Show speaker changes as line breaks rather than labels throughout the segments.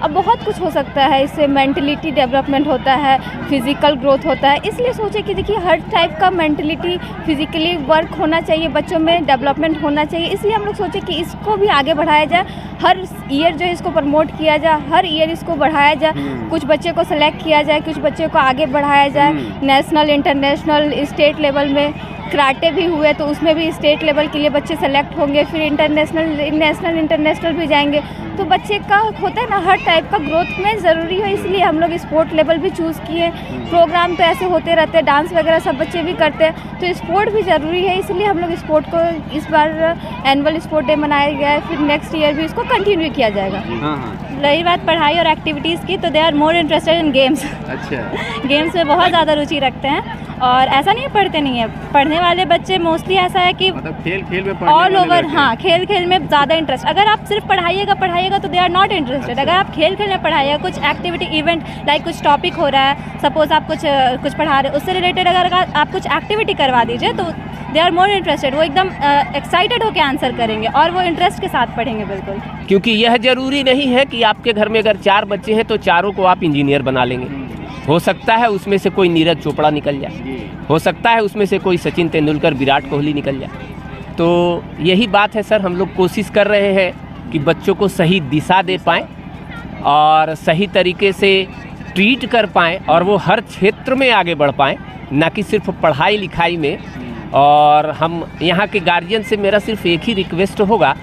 अब बहुत कुछ हो सकता है इससे, मेंटलिटी डेवलपमेंट होता है, फिज़िकल ग्रोथ होता है। इसलिए सोचे कि देखिए हर टाइप का मेंटलिटी फिज़िकली वर्क होना चाहिए, बच्चों में डेवलपमेंट होना चाहिए। इसलिए हम लोग सोचे कि इसको भी आगे बढ़ाया जाए, हर ईयर जो है इसको प्रमोट किया जाए, हर ईयर इसको बढ़ाया जाए, कुछ बच्चे को सेलेक्ट किया जाए, कुछ बच्चे को आगे बढ़ाया जाए। नेशनल, इंटरनेशनल, स्टेट लेवल में कराटे भी हुए तो उसमें भी स्टेट लेवल के लिए बच्चे सेलेक्ट होंगे, फिर इंटरनेशनल, नेशनल, इंटरनेशनल भी जाएंगे। तो बच्चे का होता है ना, हर टाइप का ग्रोथ में ज़रूरी है, इसलिए हम लोग स्पोर्ट लेवल भी चूज़ किए। प्रोग्राम तो ऐसे होते रहते हैं, डांस वगैरह सब बच्चे भी करते हैं, तो स्पोर्ट भी ज़रूरी है, इसलिए हम लोग स्पोर्ट को इस बार एनुअल स्पोर्ट डे मनाया गया है। फिर नेक्स्ट ईयर भी इसको कंटिन्यू किया जाएगा।
रही बात पढ़ाई और एक्टिविटीज़ की, तो they are more interested in games.
अच्छा।
गेम्स में बहुत ज़्यादा रुचि रखते हैं, और ऐसा नहीं है पढ़ते नहीं है, पढ़ने वाले बच्चे मोस्टली ऐसा है कि
मतलब खेल में पढ़ने
ऑल
वाले
ओवर,
लड़के।
हाँ, खेल में ज़्यादा इंटरेस्ट। अगर आप सिर्फ पढ़ाइएगा तो दे आर नॉट इंटरेस्टेड। अगर आप खेल में पढ़ाइएगा, कुछ एक्टिविटी इवेंट लाइक कुछ टॉपिक हो रहा है, सपोज आप कुछ पढ़ा रहे, उससे रिलेटेड अगर आप कुछ एक्टिविटी करवा दीजिए तो दे आर मोर इंटरेस्टेड। वो एकदम एक्साइटेड होकर आंसर करेंगे और वो इंटरेस्ट के साथ पढ़ेंगे बिल्कुल।
क्योंकि यह ज़रूरी नहीं है कि आपके घर में अगर 4 बच्चे हैं तो चारों को आप इंजीनियर बना लेंगे। हो सकता है उसमें से कोई नीरज चोपड़ा निकल जाए, हो सकता है उसमें से कोई सचिन तेंदुलकर, विराट कोहली निकल जाए। तो यही बात है सर, हम लोग कोशिश कर रहे हैं कि बच्चों को सही दिशा दे पाएँ और सही तरीके से ट्रीट कर पाएँ और वो हर क्षेत्र में आगे बढ़ पाएँ, ना कि सिर्फ पढ़ाई लिखाई में। और हम यहाँ के गार्जियन से मेरा सिर्फ एक ही रिक्वेस्ट होगा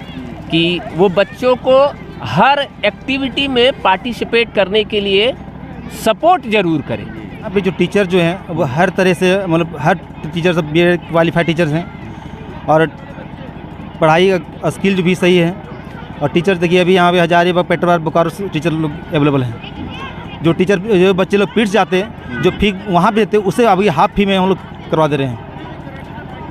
कि वो बच्चों को हर एक्टिविटी में पार्टिसिपेट करने के लिए सपोर्ट ज़रूर करें।
अभी जो टीचर जो हैं वो हर तरह से, मतलब हर टीचर सब बी एड क्वालिफाइड टीचर्स हैं और पढ़ाई का स्किल भी सही है। और टीचर देखिए अभी यहाँ पे हजारीबाग, पेट्रोल, बोकारो से टीचर लोग अवेलेबल हैं। जो बच्चे लोग पीट जाते हैं, जो फी वहाँ पे देते हैं, उससे अभी हाफ फी में हम लोग करवा दे रहे हैं,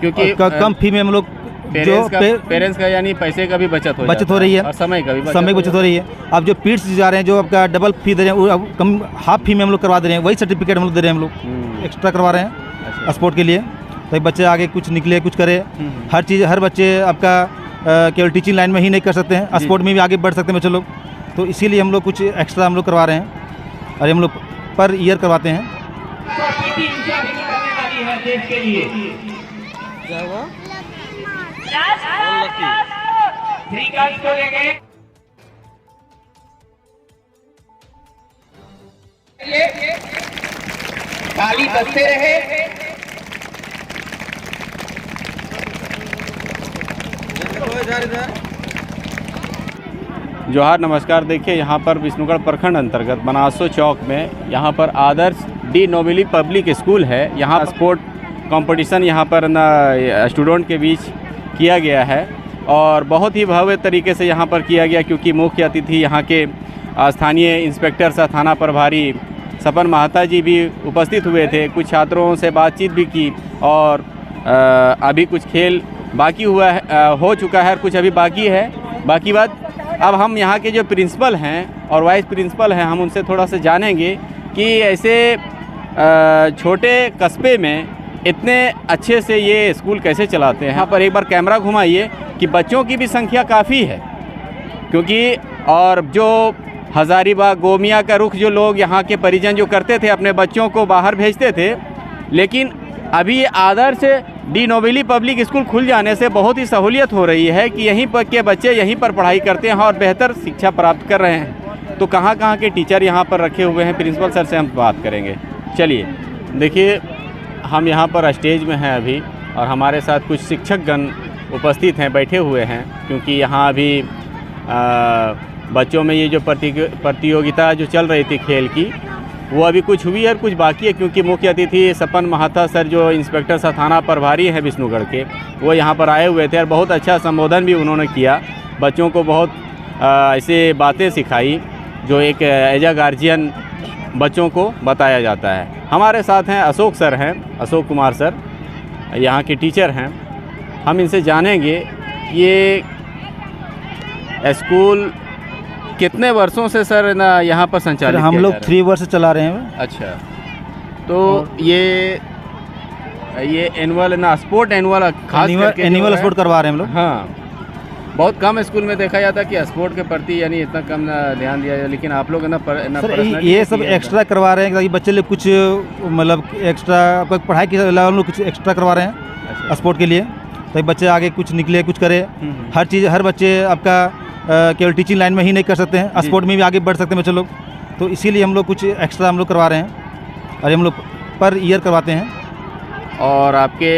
क्योंकि कम फी में हम लोग
पेरेंट्स का यानी पैसे का भी बचत
हो रही है
और समय का भी
बचत हो रही है। अब जो पीट्स जा रहे हैं, जो आपका डबल फी दे रहे हैं, वो अब कम हाफ फी में हम लोग करवा दे रहे हैं। वही सर्टिफिकेट हम लोग दे रहे हैं, हम लोग एक्स्ट्रा करवा रहे हैं स्पोर्ट के लिए, ताकि बच्चे आगे कुछ निकले, कुछ करे। हर चीज़, हर बच्चे आपका केवल टीचिंग लाइन में ही नहीं कर सकते हैं, स्पोर्ट में भी आगे बढ़ सकते हैं बच्चे लोग। तो इसीलिए हम लोग कुछ एक्स्ट्रा हम लोग करवा रहे हैं और हम लोग पर ईयर करवाते हैं।
ताली बजते रहे।
जोहार, नमस्कार। देखिए यहाँ पर विष्णुगढ़ प्रखंड अंतर्गत बनासो चौक में यहाँ पर आदर्श डी नोबिली पब्लिक स्कूल है। यहाँ स्पोर्ट कंपटीशन यहाँ पर स्टूडेंट के बीच किया गया है और बहुत ही भव्य तरीके से यहाँ पर किया गया, क्योंकि मुख्य अतिथि यहाँ के स्थानीय इंस्पेक्टर सह थाना प्रभारी सपन महता जी भी उपस्थित हुए थे। कुछ छात्रों से बातचीत भी की और अभी कुछ खेल बाकी हो चुका है और कुछ अभी बाकी है। बाकी बात अब हम यहाँ के जो प्रिंसिपल हैं और वाइस प्रिंसिपल हैं, हम उनसे थोड़ा सा जानेंगे कि ऐसे छोटे कस्बे में इतने अच्छे से ये स्कूल कैसे चलाते हैं। यहाँ पर एक बार कैमरा घुमाइए कि बच्चों की भी संख्या काफ़ी है, क्योंकि और जो हज़ारीबाग, गोमिया का रुख जो लोग यहाँ के परिजन जो करते थे, अपने बच्चों को बाहर भेजते थे, लेकिन अभी आदर्श डी नोबिली पब्लिक स्कूल खुल जाने से बहुत ही सहूलियत हो रही है कि यहीं पर के बच्चे यहीं पर पढ़ाई करते हैं और बेहतर शिक्षा प्राप्त कर रहे हैं। तो कहाँ कहाँ के टीचर यहाँ पर रखे हुए हैं, प्रिंसिपल सर से हम बात करेंगे। चलिए, देखिए हम यहाँ पर स्टेज में हैं अभी और हमारे साथ कुछ शिक्षकगण उपस्थित हैं, बैठे हुए हैं, क्योंकि यहाँ अभी बच्चों में ये जो प्रतियोगिता जो चल रही थी खेल की, वो अभी कुछ हुई है और कुछ बाकी है, क्योंकि मुख्य अतिथि सपन महता सर जो इंस्पेक्टर सह थाना प्रभारी हैं विष्णुगढ़ के, वो यहाँ पर आए हुए थे और बहुत अच्छा संबोधन भी उन्होंने किया। बच्चों को बहुत ऐसे बातें सिखाई जो एक एज अ गार्जियन बच्चों को बताया जाता है। हमारे साथ हैं अशोक सर हैं, अशोक कुमार सर यहाँ के टीचर हैं। हम इनसे जानेंगे ये स्कूल कितने वर्षों से सर ना यहाँ पर संचालित?
हम लोग 3 वर्ष चला रहे हैं।
अच्छा, तो ये एनुअल ना स्पोर्ट एनुअल खास करके
एनुअल स्पोर्ट करवा रहे हैं हम लोग।
हाँ, बहुत कम स्कूल में देखा जाता है कि स्पोर्ट के प्रति यानी इतना कम ध्यान दिया जाए, लेकिन आप लोग ना
सर ये सब एक्स्ट्रा करवा रहे हैं ताकि बच्चे लोग कुछ मतलब एक्स्ट्रा पढ़ाई के अलावा लोग कुछ एक्स्ट्रा करवा रहे हैं स्पोर्ट के लिए, ताकि बच्चे आगे कुछ निकले कुछ करे। हर चीज़ हर बच्चे आपका केवल टीचिंग लाइन में ही नहीं कर सकते हैं, स्पोर्ट में भी आगे बढ़ सकते हैं बच्चे लोग, तो इसीलिए हम लोग कुछ एक्स्ट्रा हम लोग करवा रहे हैं और हम लोग पर ईयर करवाते हैं।
और आपके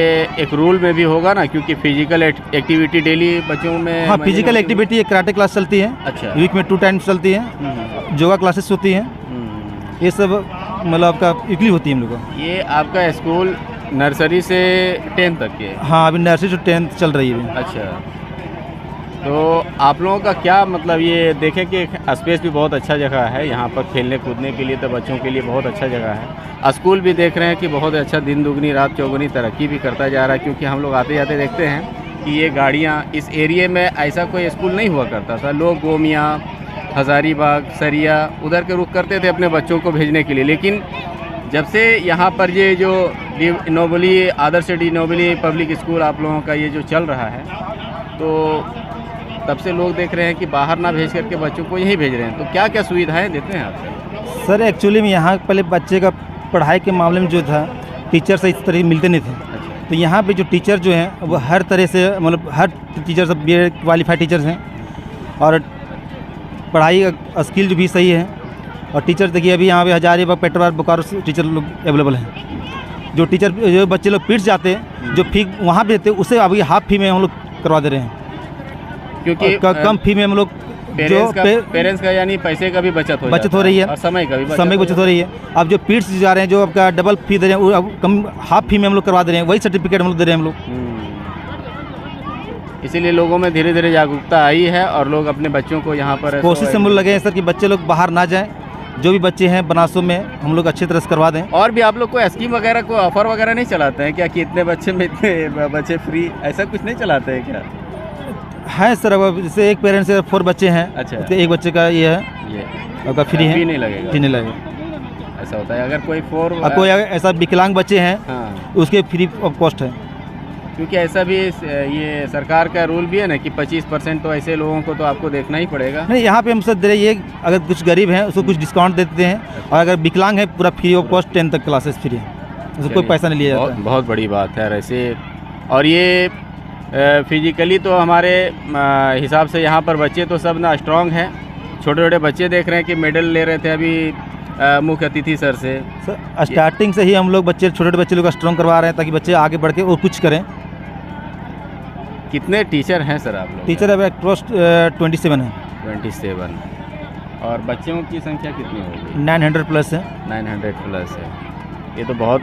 एक रूल में भी होगा ना, क्योंकि फिजिकल एक्टिविटी डेली बच्चों में।
हाँ, फिजिकल एक्टिविटी कराटे क्लास चलती है,
अच्छा,
वीक में 2 टाइम्स चलती है, योगा क्लासेस होती हैं, ये सब मतलब आपका वीकली होती है हम लोग को।
ये आपका स्कूल नर्सरी से 10th तक के?
हाँ, अभी नर्सरी से 10th चल रही है।
अच्छा, तो आप लोगों का क्या मतलब, ये देखें कि स्पेस भी बहुत अच्छा जगह है यहाँ पर खेलने कूदने के लिए, तो बच्चों के लिए बहुत अच्छा जगह है। स्कूल भी देख रहे हैं कि बहुत अच्छा दिन दुगनी रात चौगुनी तरक्की भी करता जा रहा है, क्योंकि हम लोग आते जाते देखते हैं कि ये गाड़ियाँ इस एरिए में, ऐसा कोई स्कूल नहीं हुआ करता था। लोग गोमिया, हज़ारीबाग, सरिया उधर के रुख करते थे अपने बच्चों को भेजने के लिए, लेकिन जब से यहाँ पर ये जो नोबली आदर्श डी नोबली पब्लिक स्कूल आप लोगों का ये जो चल रहा है, तो तब से लोग देख रहे हैं कि बाहर ना भेज करके बच्चों को यहीं भेज रहे हैं। तो क्या क्या सुविधाएं देते हैं आप?
सर एक्चुअली में यहाँ पहले बच्चे का पढ़ाई के मामले में जो था टीचर से इस तरह मिलते नहीं थे।
अच्छा।
तो यहाँ पे जो टीचर जो हैं वो हर तरह से मतलब हर टीचर सब बी क्वालिफाइड टीचर्स हैं और पढ़ाई का स्किल जो भी सही है। और टीचर देखिए अभी यहाँ पे हजारीबाग, पेट्रोबाग, बोकारो से टीचर लोग अवेलेबल हैं। जो टीचर जो बच्चे लोग पीट जाते हैं, जो फी वहाँ पे देते उससे अभी हाफ फी में हम लोग करवा दे रहे हैं,
क्योंकि
कम फी में हम लोग
पेरेंट्स का यानी पैसे का भी बचत हो रही है
और
समय का भी
बचत हो रही है। अब जो पीट्स जा रहे हैं, जो आपका डबल फी दे रहे हैं, वो अब कम हाफ फी में हम लोग करवा दे रहे हैं, वही सर्टिफिकेट हम लोग दे रहे हैं हम लोग।
इसीलिए लोगों में धीरे धीरे जागरूकता आई है और लोग अपने बच्चों को यहाँ पर
कोशिश से हम लोग लगे हैं सर कि बच्चे लोग बाहर ना जाएं, जो भी बच्चे हैं बनासों में हम लोग अच्छी तरह से करवा दें।
और भी आप लोग को स्कीम वगैरह को ऑफर वगैरह नहीं चलाते हैं क्या, कि इतने बच्चे में इतने बच्चे फ्री, ऐसा कुछ नहीं चलाते हैं क्या?
है सर, अब जैसे एक पेरेंट्स से 4 बच्चे हैं,
अच्छा,
तो एक बच्चे का ये है,
ये
आपका फ्री है,
फी नहीं लगेगा,
फ्री नहीं लगेगा।
ऐसा होता है। अगर कोई
कोई ऐसा विकलांग बच्चे हैं,
हाँ,
उसके फ्री ऑफ कॉस्ट है,
क्योंकि ऐसा भी ये सरकार का रूल भी है ना कि 25% तो ऐसे लोगों को तो आपको देखना ही पड़ेगा।
नहीं, यहाँ पे हम सब दे रहे हैं, अगर कुछ गरीब हैं उसको कुछ डिस्काउंट देते हैं, और अगर विकलांग है पूरा फ्री ऑफ कॉस्ट 10 तक क्लासेस फ्री है, उसको कोई पैसा नहीं लिया जाता है।
बहुत बड़ी बात है ऐसे। और ये फिजिकली तो हमारे हिसाब से यहाँ पर बच्चे तो सब ना स्ट्रॉन्ग हैं। छोटे छोटे बच्चे देख रहे हैं कि मेडल ले रहे थे अभी मुख्य अतिथि सर से।
सर स्टार्टिंग से ही हम लोग बच्चे छोटे छोटे बच्चे लोग स्ट्रॉन्ग करवा रहे हैं ताकि बच्चे आगे बढ़ के और कुछ करें।
कितने टीचर हैं सर आप लोग?
टीचर अब अक्रॉस 27 है।
27। और बच्चों की संख्या कितनी होगी?
900 प्लस है।
900 प्लस है। ये तो बहुत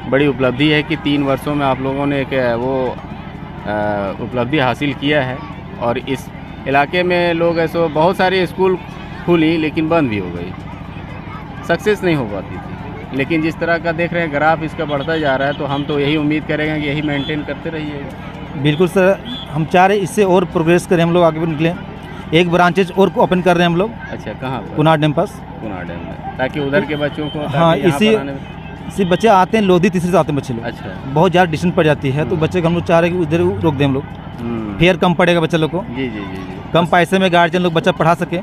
बड़ी उपलब्धि है कि 3 वर्षों में आप लोगों ने एक वो उपलब्धि हासिल किया है। और इस इलाके में लोग ऐसे बहुत सारे स्कूल खुली लेकिन बंद भी हो गई, सक्सेस नहीं हो पाती थी। लेकिन जिस तरह का देख रहे हैं ग्राफ इसका बढ़ता जा रहा है, तो हम तो यही उम्मीद करेंगे कि यही मेंटेन करते रहिए।
बिल्कुल सर, हम चाह रहे इससे और प्रोग्रेस करें, हम लोग आगे भी निकलें। एक ब्रांचेज और ओपन कर रहे हैं हम लोग।
अच्छा, कहाँ पर?
कुनार डैम पास।
कुनार डैम में, ताकि उधर के बच्चों को
हाँ इसी बच्चे आते हैं, लोधी तीसरे से आते हैं बच्चे लोग।
अच्छा,
बहुत ज़्यादा डिस्टेंस पड़ जाती है, तो बच्चे को हम लोग चाह रहे हैं कि उधर रोक दें हम लोग। फेयर कम पड़ेगा बच्चे लोग को।
जी जी जी जी।
कम पैसे में गार्जियन लोग बच्चा पढ़ा सके,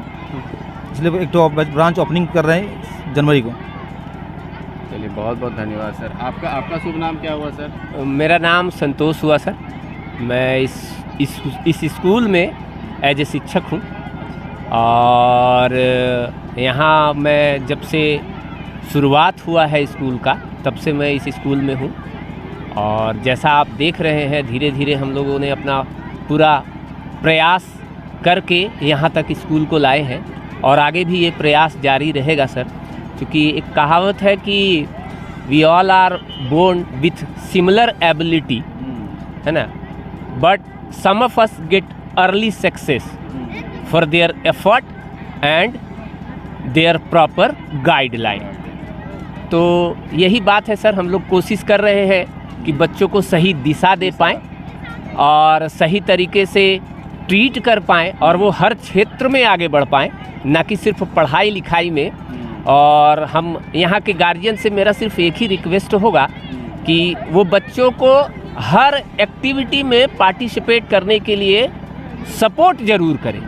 इसलिए एक तो ब्रांच ओपनिंग कर रहे हैं जनवरी को।
चलिए, बहुत बहुत धन्यवाद सर। आपका शुभ नाम क्या हुआ सर?
मेरा नाम संतोष हुआ सर। मैं इस स्कूल में एज ए शिक्षक हूँ, और यहाँ मैं जब से शुरुआत हुआ है स्कूल का, तब से मैं इस स्कूल में हूँ। और जैसा आप देख रहे हैं, धीरे धीरे हम लोगों ने अपना पूरा प्रयास करके यहाँ तक स्कूल को लाए हैं, और आगे भी ये प्रयास जारी रहेगा सर। क्योंकि एक कहावत है कि we all are born with similar ability, है ना, but some of us get early success for their effort and their proper guideline. तो यही बात है सर, हम लोग कोशिश कर रहे हैं कि बच्चों को सही दिशा दे पाएँ और सही तरीके से ट्रीट कर पाएँ, और वो हर क्षेत्र में आगे बढ़ पाएँ, ना कि सिर्फ पढ़ाई लिखाई में। और हम यहाँ के गार्जियन से मेरा सिर्फ एक ही रिक्वेस्ट होगा कि वो बच्चों को हर एक्टिविटी में पार्टिसिपेट करने के लिए सपोर्ट जरूर करें,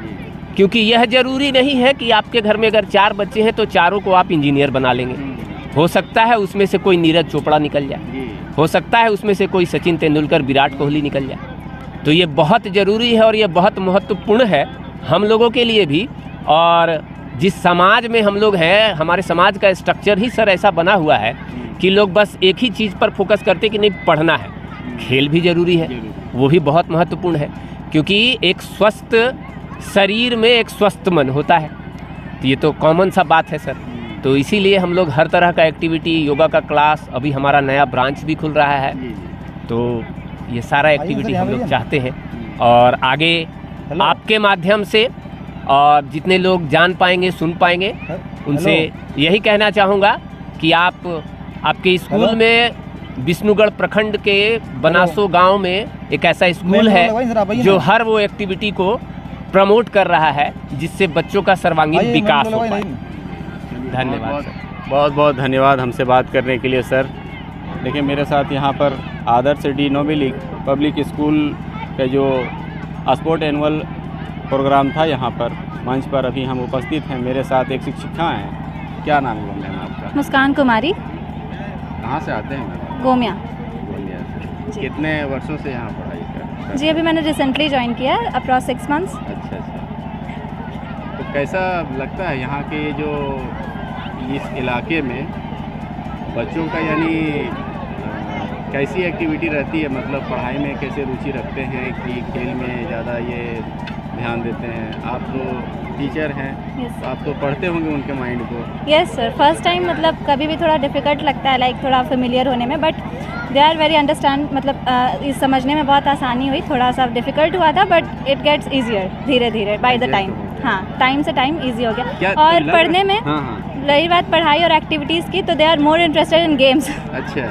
क्योंकि यह ज़रूरी नहीं है कि आपके घर में अगर 4 बच्चे हैं तो चारों को आप इंजीनियर बना लेंगे। हो सकता है उसमें से कोई नीरज चोपड़ा निकल जाए, हो सकता है उसमें से कोई सचिन तेंदुलकर, विराट कोहली निकल जाए। तो ये बहुत ज़रूरी है और ये बहुत महत्वपूर्ण है हम लोगों के लिए भी। और जिस समाज में हम लोग हैं, हमारे समाज का स्ट्रक्चर ही सर ऐसा बना हुआ है कि लोग बस एक ही चीज़ पर फोकस करते कि नहीं पढ़ना है। खेल भी ज़रूरी है, वो भी बहुत महत्वपूर्ण है, क्योंकि एक स्वस्थ शरीर में एक स्वस्थ मन होता है। तो ये तो कॉमन सा बात है सर। तो इसीलिए हम लोग हर तरह का एक्टिविटी, योगा का क्लास, अभी हमारा नया ब्रांच भी खुल रहा है, तो ये सारा एक्टिविटी हम लोग चाहते हैं। और आगे आपके माध्यम से और जितने लोग जान पाएंगे, सुन पाएंगे, उनसे यही कहना चाहूँगा कि आपके स्कूल में विष्णुगढ़ प्रखंड के बनासो गांव में एक ऐसा स्कूल है जो हर वो एक्टिविटी को प्रमोट कर रहा है जिससे बच्चों का सर्वांगीण विकास हो पाए। धन्यवाद सर।
बहुत बहुत धन्यवाद हमसे बात करने के लिए सर। देखिए मेरे साथ यहाँ पर आदर्श डी नोबेली पब्लिक स्कूल का जो स्पोर्ट एनुअल प्रोग्राम था, यहाँ पर मंच पर अभी हम उपस्थित हैं। मेरे साथ एक शिक्षिका हैं, क्या नाम है मैम आपका?
मुस्कान कुमारी।
कहाँ से आते हैं मैम?
गोमिया।
से। कितने वर्षों से यहाँ पढ़ाई कर?
जी अभी मैंने रिसेंटली ज्वाइन किया है, अप्रॉक्स 6 मंथ्स।
अच्छा अच्छा। तो कैसा लगता है यहाँ के जो इस इलाके में बच्चों का, यानी कैसी एक्टिविटी रहती है, मतलब पढ़ाई में कैसे रुचि रखते हैं कि खेल में ज़्यादा ये ध्यान देते हैं? आप तो टीचर हैं,
yes.
आप तो पढ़ते होंगे उनके माइंड को।
यस सर, फर्स्ट टाइम मतलब कभी भी थोड़ा डिफ़िकल्ट लगता है, लाइक थोड़ा फेमिलियर होने में, but they are very understand, मतलब इस समझने में बहुत आसानी हुई। थोड़ा सा डिफ़िकल्ट हुआ था बट इट गेट्स ईजियर धीरे धीरे बाय द टाइम। हाँ, टाइम से टाइम ईजी हो गया। और पढ़ने में रही बात पढ़ाई और एक्टिविटीज़ की, तो they are more interested in games.
अच्छा।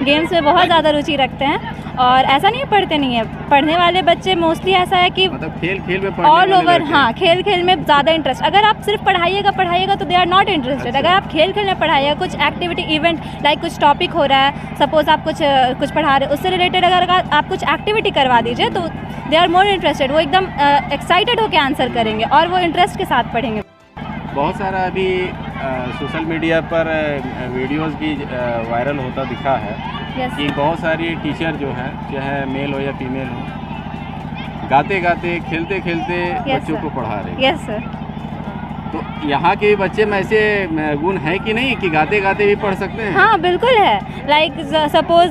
गेम्स में बहुत ज़्यादा रुचि रखते हैं, और ऐसा नहीं पढ़ते नहीं है, पढ़ने वाले बच्चे मोस्टली ऐसा है कि
मतलब खेल में
ऑल ओवर, हाँ खेल में ज़्यादा इंटरेस्ट। अगर आप सिर्फ पढ़ाइएगा तो दे आर नॉट इंटरेस्टेड। अगर आप खेल में पढ़ाइएगा, कुछ एक्टिविटी इवेंट लाइक कुछ टॉपिक हो रहा है, सपोज आप कुछ पढ़ा रहे, उससे रिलेटेड अगर आप कुछ एक्टिविटी करवा दीजिए तो दे आर मोर इंटरेस्टेड। वो एकदम एक्साइटेड होकर आंसर करेंगे और वो इंटरेस्ट के साथ पढ़ेंगे।
बहुत सारा अभी सोशल मीडिया पर वीडियोस भी वायरल होता दिखा है कि बहुत सारी टीचर जो हैं, चाहे मेल हो या फीमेल हो, गाते गाते खेलते खेलते बच्चों को पढ़ा रहे हैं।
Yes sir.
तो यहाँ के बच्चे में ऐसे गुण है कि नहीं कि गाते गाते भी पढ़ सकते हैं?
हाँ बिल्कुल है। लाइक सपोज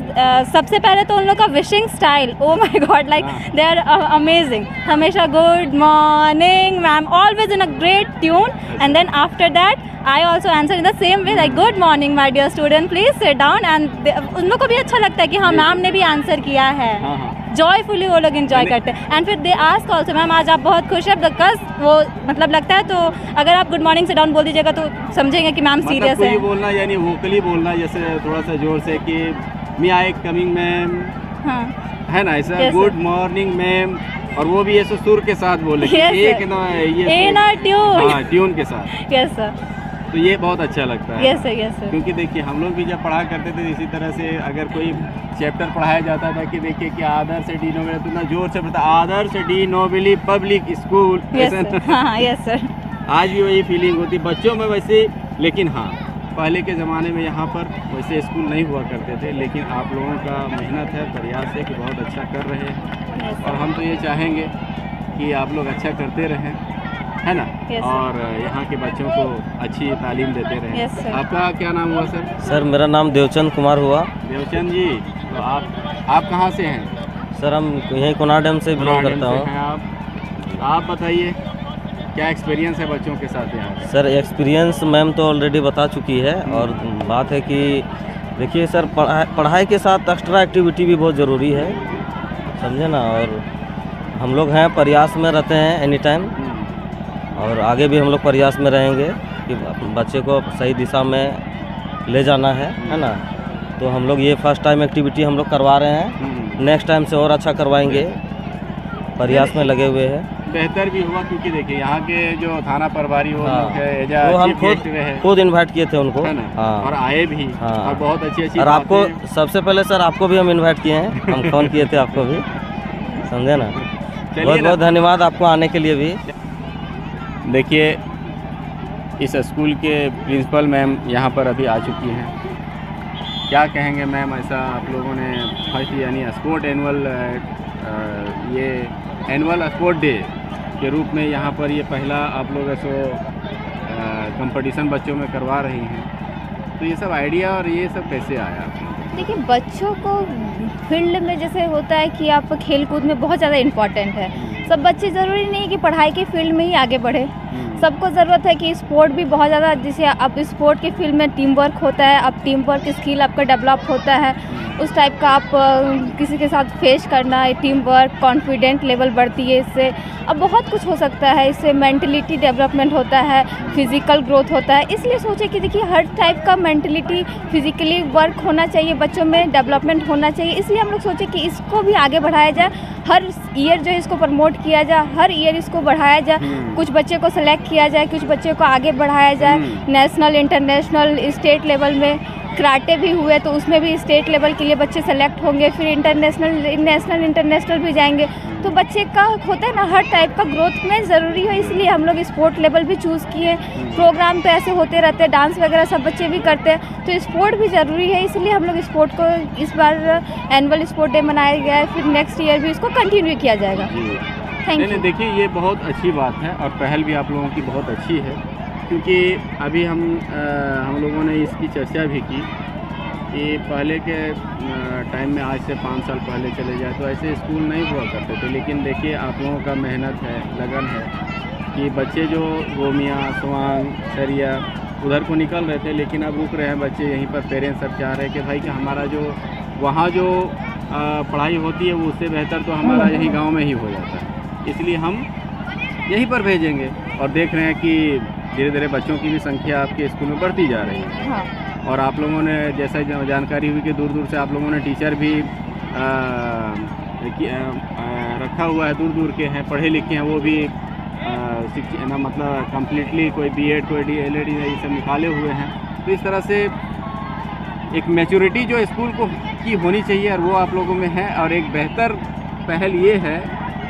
सबसे पहले तो उन लोग का wishing style, oh my god, like they are amazing. हमेशा good morning ma'am, always in a great tune, and then after that I also answer in the same way, like good morning my dear student, please sit down. And उन लोग को भी अच्छा लगता है कि हाँ मैम ने भी आंसर किया है। जॉयफुली वो लोग एंजॉय करते हैं। एंड फिर दे आस्क ऑल्सो, मैम आज आप बहुत खुश हैं, बिकॉज वो मतलब लगता है, तो अगर आप गुड मॉर्निंग से डाउन बोल दीजिएगा तो समझेंगे कि मैम सीरियस है।
बोलना यानी वोकली बोलना, जैसे थोड़ा सा जोर से कि मी आई कमिंग मैम,
हाँ
है ना ऐसा, गुड मॉर्निंग मैम, और वो भी ऐसे सुर के साथ बोले, एक ना ये ट्यून के साथ।
Yes sir.
तो ये बहुत अच्छा लगता है।
Yes sir, yes sir.
क्योंकि देखिए हम लोग भी जब पढ़ा करते थे इसी तरह से, अगर कोई चैप्टर पढ़ाया जाता था कि देखिए कि आदर्श डी नोबेली, तो ना जोर से पढ़ता Adarsh de Nobili public school.
Yes sir.
आज भी वही फीलिंग होती बच्चों में वैसे। लेकिन हाँ, पहले के ज़माने में यहाँ पर वैसे स्कूल नहीं हुआ करते थे, लेकिन आप लोगों का मेहनत है, प्रयास है कि बहुत अच्छा कर रहे हैं, और हम तो ये चाहेंगे कि आप लोग अच्छा करते रहें, है ना। और यहाँ के बच्चों को अच्छी तालीम देते रहें। आपका क्या नाम हुआ सर?
सर मेरा नाम देवचंद कुमार हुआ।
देवचंद जी, तो आप कहाँ से हैं?
सर हम यहीं कोनार डैम से बिलोंग करता हूँ।
आप बताइए क्या एक्सपीरियंस है बच्चों के साथ यहाँ?
सर एक्सपीरियंस मैम तो ऑलरेडी बता चुकी है, और बात है कि देखिए सर पढ़ाई के साथ एक्स्ट्रा एक्टिविटी भी बहुत ज़रूरी है, समझे ना। और हम लोग हैं प्रयास में रहते हैं एनी टाइम, और आगे भी हम लोग प्रयास में रहेंगे कि बच्चे को सही दिशा में ले जाना है ना। तो हम लोग ये फर्स्ट टाइम एक्टिविटी हम लोग करवा रहे हैं, नेक्स्ट टाइम से और अच्छा करवाएंगे, प्रयास में लगे हुए हैं।
बेहतर भी हुआ क्योंकि देखिए यहाँ के जो थाना प्रभारी वो
हम खुद इन्वाइट किए थे उनको,
हाँ, और आए भी, और बहुत अच्छी
और आपको सबसे पहले सर आपको भी हम इन्वाइट किए हैं, हम फ़ोन किए थे आपको भी, समझे ना। बहुत बहुत धन्यवाद आपको आने के लिए भी।
देखिए, इस स्कूल के प्रिंसिपल मैम यहाँ पर अभी आ चुकी हैं। क्या कहेंगे मैम, ऐसा आप लोगों ने फर्स्ट यानी स्पोर्ट ये एनुअल स्पोर्ट डे के रूप में यहाँ पर ये पहला आप लोग ऐसो कंपटीशन बच्चों में करवा रही हैं, तो ये सब आइडिया और ये सब कैसे आया?
देखिए, बच्चों को फील्ड में जैसे होता है कि आप खेल कूद में बहुत ज़्यादा इम्पॉर्टेंट है। सब बच्चे ज़रूरी नहीं कि पढ़ाई के फील्ड में ही आगे बढ़े, सबको ज़रूरत है कि स्पोर्ट भी बहुत ज़्यादा, जैसे अब स्पोर्ट के फील्ड में टीम वर्क होता है, अब टीम वर्क स्किल आपका डेवलप होता है, उस टाइप का आप किसी के साथ फेस करना है, टीम वर्क, कॉन्फिडेंट लेवल बढ़ती है इससे। अब बहुत कुछ हो सकता है इससे, मेंटलिटी डेवलपमेंट होता है, फिज़िकल ग्रोथ होता है। इसलिए सोचे कि देखिए हर टाइप का मेंटलिटी फिज़िकली वर्क होना चाहिए, बच्चों में डेवलपमेंट होना चाहिए। इसलिए हम लोग सोचे कि इसको भी आगे बढ़ाया जाए, हर ईयर जो है इसको प्रमोट किया जाए, हर ईयर इसको बढ़ाया जाए, कुछ बच्चे को सेलेक्ट किया जाए, कुछ बच्चे को आगे बढ़ाया जाए। नेशनल, इंटरनेशनल, स्टेट लेवल में कराटे भी हुए तो उसमें भी स्टेट लेवल के लिए बच्चे सेलेक्ट होंगे, फिर नेशनल इंटरनेशनल भी जाएंगे। तो बच्चे का होता है ना, हर टाइप का ग्रोथ में ज़रूरी है, इसलिए हम लोग स्पोर्ट लेवल भी चूज़ किए। प्रोग्राम तो ऐसे होते रहते हैं, डांस वगैरह सब बच्चे भी करते हैं, तो स्पोर्ट भी ज़रूरी है, इसलिए हम लोग स्पोर्ट को इस बार एनुअल स्पोर्ट डे मनाया गया है। फिर नेक्स्ट ईयर भी इसको कंटिन्यू किया जाएगा। Thank you.
देखिए, ये बहुत अच्छी बात है और पहल भी आप लोगों की बहुत अच्छी है, क्योंकि अभी हम लोगों ने इसकी चर्चा भी की कि पहले के टाइम में, आज से 5 साल पहले चले जाए तो ऐसे स्कूल नहीं हुआ करते थे। लेकिन देखिए, आप लोगों का मेहनत है, लगन है कि बच्चे जो गोमिया, स्वांग, सरिया उधर को निकल रहे थे, लेकिन अब रुक रहे हैं बच्चे यहीं पर। पेरेंट्स सब चाह रहे हैं कि भाई कि हमारा जो वहाँ जो पढ़ाई होती है वो उससे बेहतर तो हमारा यही गाँव में ही हो जाता है, इसलिए हम यहीं पर भेजेंगे। और देख रहे हैं कि धीरे धीरे बच्चों की भी संख्या आपके स्कूल में बढ़ती जा रही है।
हाँ।
और आप लोगों ने जैसा जानकारी हुई कि दूर दूर से आप लोगों ने टीचर भी रखा हुआ है, दूर दूर के हैं, पढ़े लिखे हैं, वो भी मतलब कम्प्लीटली कोई बीएड, कोई डीएलएड ये सब निकाले हुए हैं। तो इस तरह से एक मैच्योरिटी जो स्कूल को की होनी चाहिए और वो आप लोगों में है। और एक बेहतर पहल ये है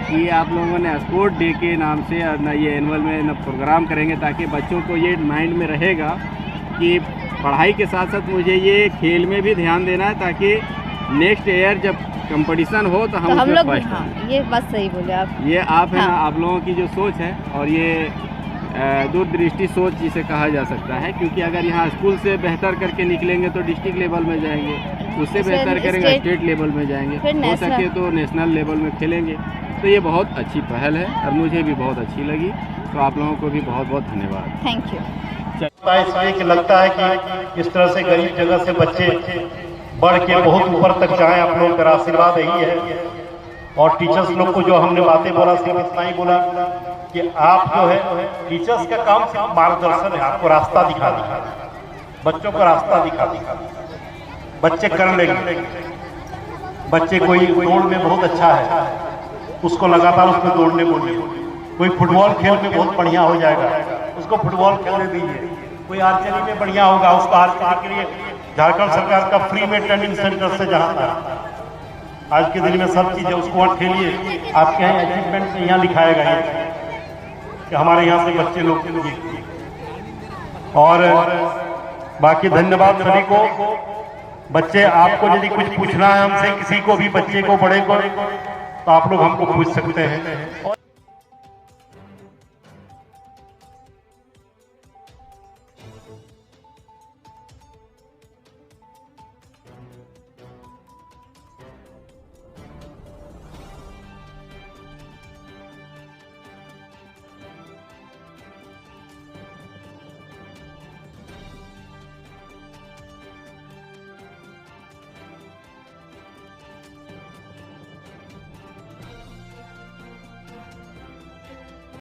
कि आप लोगों ने स्पोर्ट डे के नाम से ना ये एनुअल में ना प्रोग्राम करेंगे, ताकि बच्चों को ये माइंड में रहेगा कि पढ़ाई के साथ साथ मुझे ये खेल में भी ध्यान देना है, ताकि नेक्स्ट ईयर जब कंपटीशन हो तो हम लोग फर्स्ट।
हाँ, ये बात सही बोले आप।
ये आप है ना, आप लोगों की जो सोच है और ये दूरदृष्टि सोच जिसे कहा जा सकता है, क्योंकि अगर यहाँ स्कूल से बेहतर करके निकलेंगे तो डिस्ट्रिक्ट लेवल में जाएंगे, उससे बेहतर करेंगे स्टेट लेवल में जाएंगे, हो सके तो नेशनल लेवल में खेलेंगे। तो ये बहुत अच्छी पहल है और मुझे भी बहुत अच्छी लगी, तो आप लोगों को भी बहुत बहुत धन्यवाद।
Thank you.
इसलिए कि लगता है कि इस तरह से गरीब जगह से बच्चे बढ़ के बहुत ऊपर तक जाएं, आप लोगों का आशीर्वाद यही है। और टीचर्स लोग को जो हमने बातें बोला सिर्फ इतना ही बोला कि आप जो है, टीचर्स का काम सिर्फ मार्गदर्शन है, आपको रास्ता दिखा बच्चों को रास्ता दिखा बच्चे कर लेंगे। बच्चे कोई दौड़ में बहुत अच्छा है, उसको लगातार उसमें दौड़ने बोलिए। कोई फुटबॉल खेल में बहुत बढ़िया हो जाएगा, उसको फुटबॉल खेलने दीजिए। कोई आर्चरी में बढ़िया होगा, उसको आर्चरी के लिए झारखंड सरकार का फ्री में ट्रेनिंग सेंटर से जहाँ था आज के दिन में सब चीज़ें, उसको वहाँ खेलिए। आपके यहाँ अचीवमेंट से यहाँ लिखाएगा ये कि हमारे यहाँ से बच्चे लोग ये। और बाकी धन्यवाद सभी को। बच्चे, आपको यदि कुछ पूछना है हमसे, किसी को भी, बच्चे को, बड़े को, तो आप लोग हमको पूछ सकते हैं।